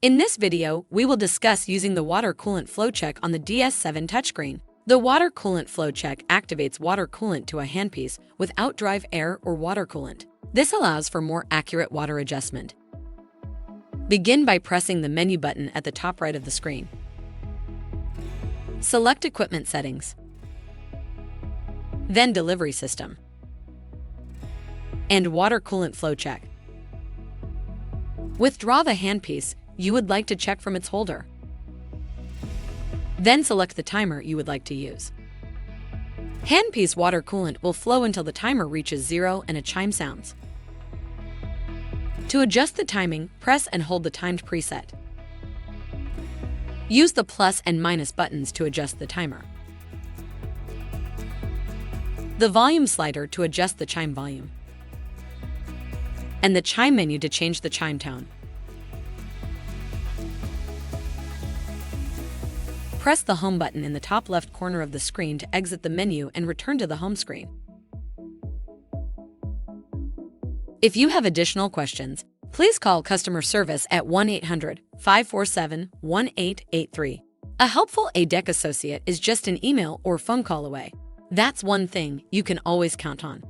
In this video, we will discuss using the water coolant flow check on the DS7 touchscreen. The water coolant flow check activates water coolant to a handpiece without drive air or water coolant. This allows for more accurate water adjustment. Begin by pressing the menu button at the top right of the screen. Select Equipment Settings, then Delivery System, and Water Coolant Flow Check. Withdraw the handpiece you would like to check from its holder. Then select the timer you would like to use. Handpiece water coolant will flow until the timer reaches 0 and a chime sounds. To adjust the timing, press and hold the timed preset. Use the plus and minus buttons to adjust the timer. The volume slider to adjust the chime volume. And the chime menu to change the chime tone. Press the home button in the top left corner of the screen to exit the menu and return to the home screen. If you have additional questions, please call customer service at 1-800-547-1883. A helpful A-dec associate is just an email or phone call away. That's one thing you can always count on.